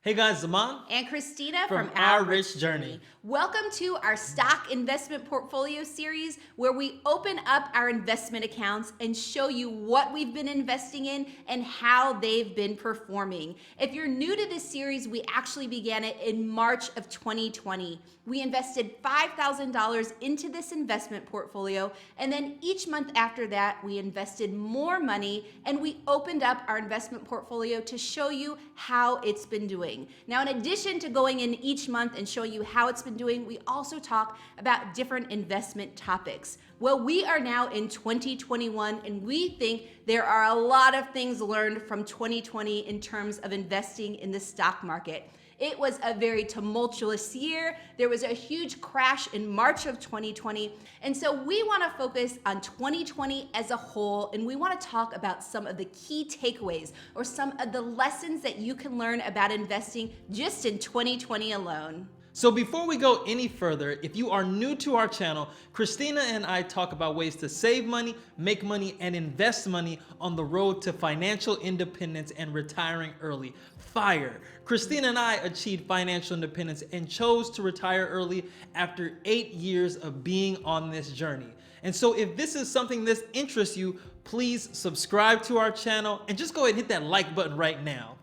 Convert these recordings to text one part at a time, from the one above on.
Hey guys, Zaman And Christina from Our Rich Journey. Welcome to our stock investment portfolio series where we open up our investment accounts and show you what we've been investing in and how they've been performing. If you're new to this series, we actually began it in March of 2020. We invested $5,000 into this investment portfolio, and then each month after that, we invested more money and we opened up our investment portfolio to show you how it's been doing. Now, in addition to going in each month and showing you how it's been doing, we also talk about different investment topics. Well, we are now in 2021, and we think there are a lot of things learned from 2020 in terms of investing in the stock market. It was a very tumultuous year. There was a huge crash in March of 2020. And so we want to focus on 2020 as a whole, and we want to talk about some of the key takeaways or some of the lessons that you can learn about investing just in 2020 alone. So before we go any further, if you are new to our channel, Christina and I talk about ways to save money, make money, and invest money on the road to financial independence and retiring early. Fire! Christina and I achieved financial independence and chose to retire early after 8 years of being on this journey. And so if this is something that interests you, please subscribe to our channel and just go ahead and hit that like button right now.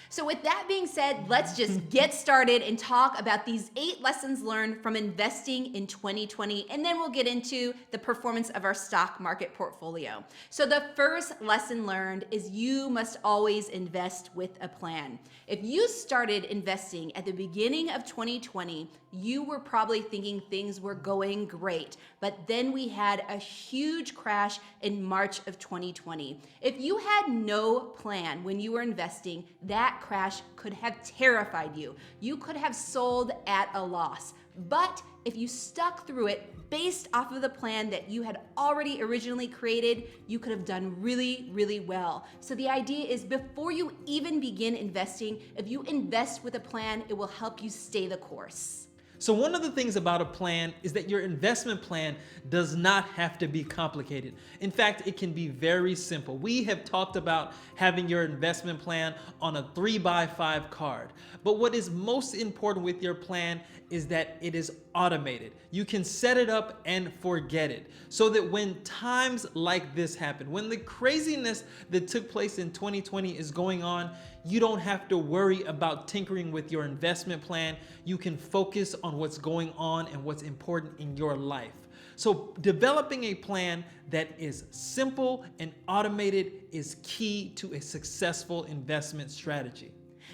So with that being said, let's just get started and talk about these 8 lessons learned from investing in 2020, and then we'll get into the performance of our stock market portfolio. So the first lesson learned is you must always invest with a plan. If you started investing at the beginning of 2020, you were probably thinking things were going great, but then we had a huge crash in March of 2020. If you had no plan when you were investing, that crash could have terrified you. You could have sold at a loss. But if you stuck through it based off of the plan that you had already originally created, you could have done really, really well. So the idea is before you even begin investing, if you invest with a plan, it will help you stay the course. So one of the things about a plan is that your investment plan does not have to be complicated. In fact, it can be very simple. We have talked about having your investment plan on a 3x5 card. But what is most important with your plan is that it is automated. You can set it up and forget it, so that when times like this happen, when the craziness that took place in 2020 is going on, you don't have to worry about tinkering with your investment plan. You can focus on what's going on and what's important in your life. So developing a plan that is simple and automated is key to a successful investment strategy.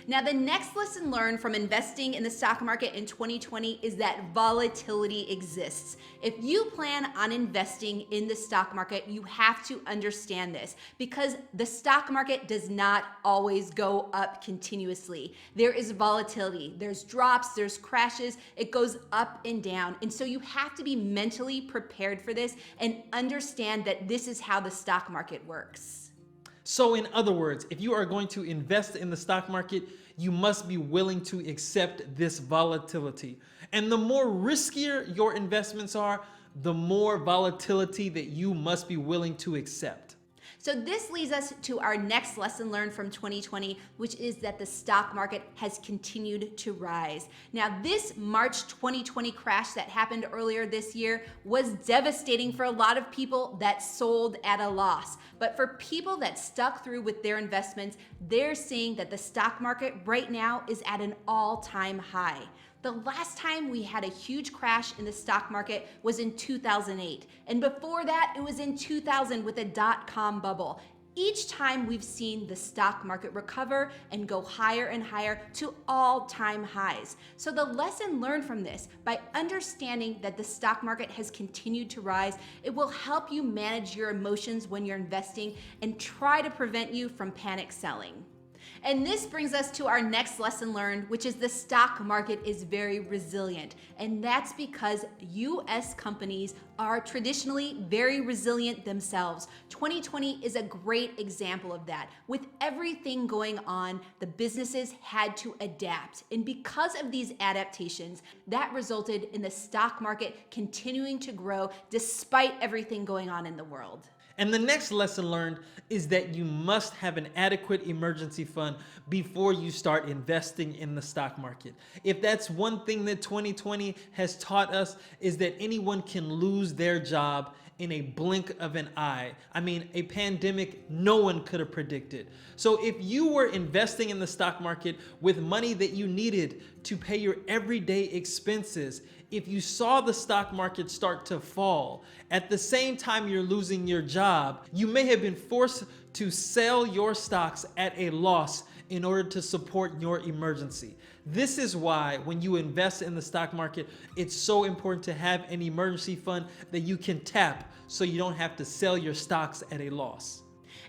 Now, the next lesson learned from investing in the stock market in 2020 is that volatility exists. If you plan on investing in the stock market, you have to understand this because the stock market does not always go up continuously. There is volatility, there's drops, there's crashes, it goes up and down. And so you have to be mentally prepared for this and understand that this is how the stock market works. So in other words, if you are going to invest in the stock market, you must be willing to accept this volatility. And the more riskier your investments are, the more volatility that you must be willing to accept. So this leads us to our next lesson learned from 2020, which is that the stock market has continued to rise. Now, this March 2020 crash that happened earlier this year was devastating for a lot of people that sold at a loss. But for people that stuck through with their investments, they're seeing that the stock market right now is at an all-time high. The last time we had a huge crash in the stock market was in 2008. And before that, it was in 2000 with a dot-com bubble. Each time we've seen the stock market recover and go higher and higher to all-time highs. So the lesson learned from this, by understanding that the stock market has continued to rise, it will help you manage your emotions when you're investing and try to prevent you from panic selling. And this brings us to our next lesson learned, which is the stock market is very resilient. And that's because US companies are traditionally very resilient themselves. 2020 is a great example of that. With everything going on, the businesses had to adapt. And because of these adaptations, that resulted in the stock market continuing to grow despite everything going on in the world. And the next lesson learned is that you must have an adequate emergency fund before you start investing in the stock market. If that's one thing that 2020 has taught us, is that anyone can lose their job in a blink of an eye. I mean, a pandemic no one could have predicted. So if you were investing in the stock market with money that you needed to pay your everyday expenses, if you saw the stock market start to fall, at the same time you're losing your job, you may have been forced to sell your stocks at a loss in order to support your emergency. This is why when you invest in the stock market, it's so important to have an emergency fund that you can tap so you don't have to sell your stocks at a loss.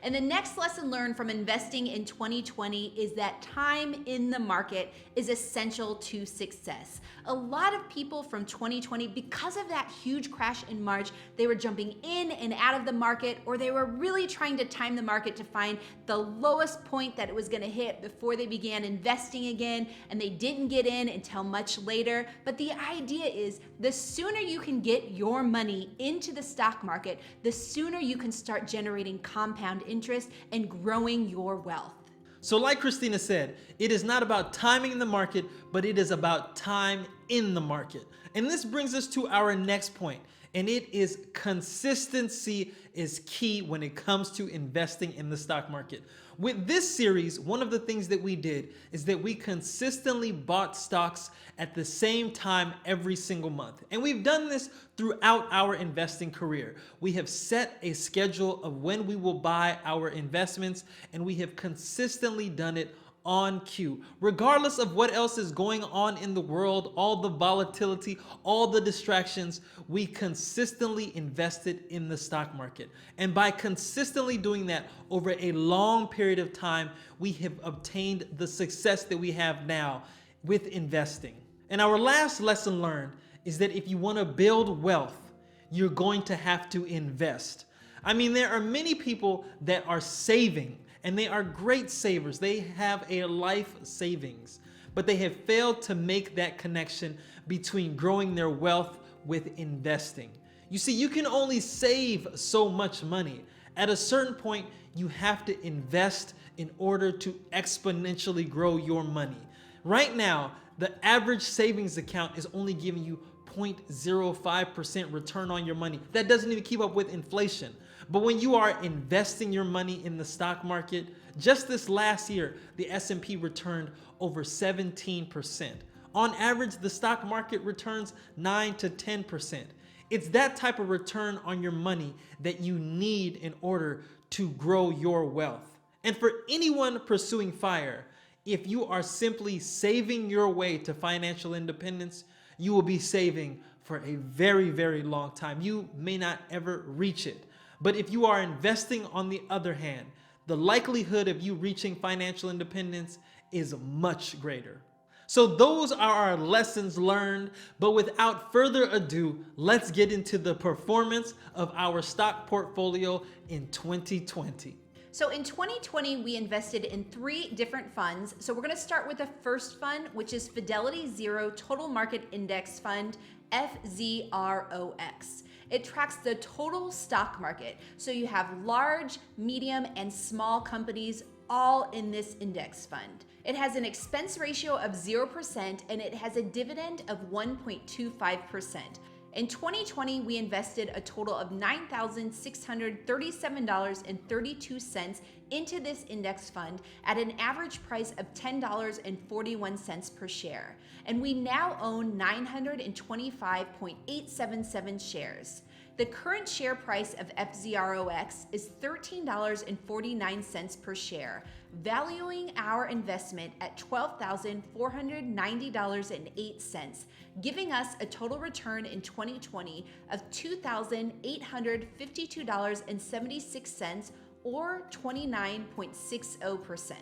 And the next lesson learned from investing in 2020 is that time in the market is essential to success. A lot of people from 2020, because of that huge crash in March, they were jumping in and out of the market, or they were really trying to time the market to find the lowest point that it was going to hit before they began investing again, and they didn't get in until much later. But the idea is the sooner you can get your money into the stock market, the sooner you can start generating compound interest and growing your wealth. So like Christina said, it is not about timing the market, but it is about time in the market. And this brings us to our next point, and it is consistency is key when it comes to investing in the stock market. With this series, one of the things that we did is that we consistently bought stocks at the same time every single month. And we've done this throughout our investing career. We have set a schedule of when we will buy our investments, and we have consistently done it on cue. Regardless of what else is going on in the world, all the volatility, all the distractions, we consistently invested in the stock market. And by consistently doing that over a long period of time, we have obtained the success that we have now with investing. And our last lesson learned is that if you want to build wealth, you're going to have to invest. I mean, there are many people that are saving, and they are great savers. They have a life savings, but they have failed to make that connection between growing their wealth with investing. You see, you can only save so much money. At a certain point, you have to invest in order to exponentially grow your money. Right now, the average savings account is only giving you 0.05% return on your money. That doesn't even keep up with inflation. But when you are investing your money in the stock market, just this last year, the S&P returned over 17%. On average, the stock market returns 9 to 10%. It's that type of return on your money that you need in order to grow your wealth. And for anyone pursuing FIRE, if you are simply saving your way to financial independence, you will be saving for a very, very long time. You may not ever reach it. But if you are investing, on the other hand, the likelihood of you reaching financial independence is much greater. So those are our lessons learned, but without further ado, let's get into the performance of our stock portfolio in 2020. So in 2020, we invested in 3 different funds. So we're going to start with the first fund, which is Fidelity Zero Total Market Index Fund, FZROX. It tracks the total stock market. So you have large, medium, and small companies all in this index fund. It has an expense ratio of 0% and it has a dividend of 1.25%. In 2020, we invested a total of $9,637.32 into this index fund at an average price of $10.41 per share. And we now own 925.877 shares. The current share price of FZROX is $13.49 per share, valuing our investment at $12,490.08, giving us a total return in 2020 of $2,852.76 or 29.60%.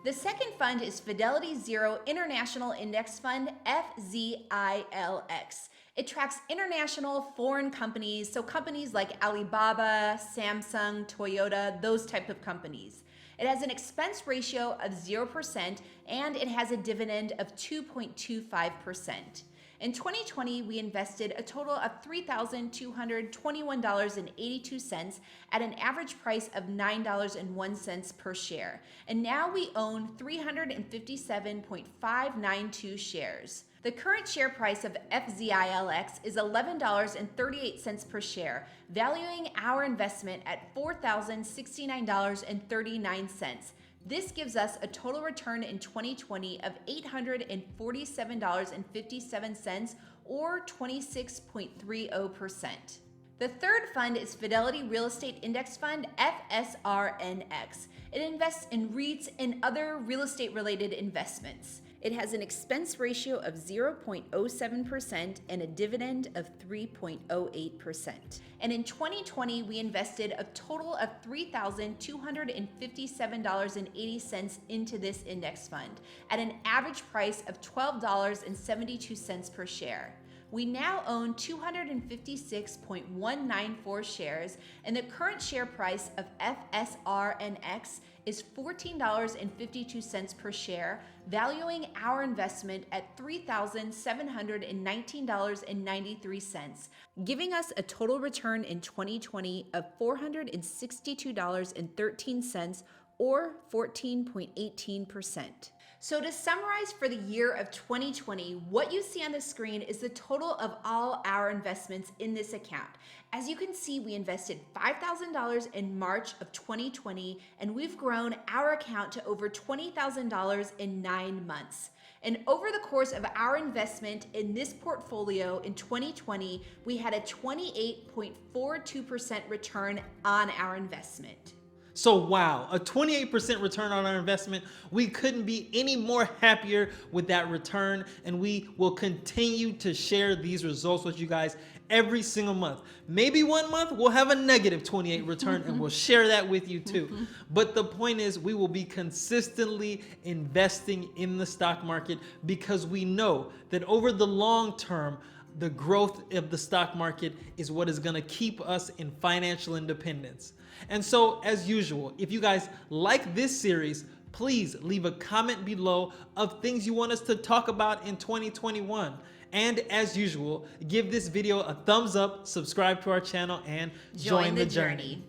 The second fund is Fidelity Zero International Index Fund, FZILX. It tracks international foreign companies, so companies like Alibaba, Samsung, Toyota, those type of companies. It has an expense ratio of 0% and it has a dividend of 2.25%. In 2020, we invested a total of $3,221.82 at an average price of $9.01 per share. And now we own 357.592 shares. The current share price of FZILX is $11.38 per share, valuing our investment at $4,069.39. This gives us a total return in 2020 of $847.57 or 26.30%. The third fund is Fidelity Real Estate Index Fund, FSRNX. It invests in REITs and other real estate related investments. It has an expense ratio of 0.07% and a dividend of 3.08%. And in 2020, we invested a total of $3,257.80 into this index fund at an average price of $12.72 per share. We now own 256.194 shares, and the current share price of FSRNX is $14.52 per share, valuing our investment at $3,719.93, giving us a total return in 2020 of $462.13 or 14.18%. So to summarize for the year of 2020, what you see on the screen is the total of all our investments in this account. As you can see, we invested $5,000 in March of 2020, and we've grown our account to over $20,000 in 9 months. And over the course of our investment in this portfolio in 2020, we had a 28.42% return on our investment. So wow, a 28% return on our investment. We couldn't be any more happier with that return, and we will continue to share these results with you guys every single month. Maybe one month we'll have a negative 28 return and we'll share that with you too. But the point is, we will be consistently investing in the stock market because we know that over the long term, the growth of the stock market is what is going to keep us in financial independence. And so, as usual, if you guys like this series, please leave a comment below of things you want us to talk about in 2021. And as usual, give this video a thumbs up, subscribe to our channel, and join the journey.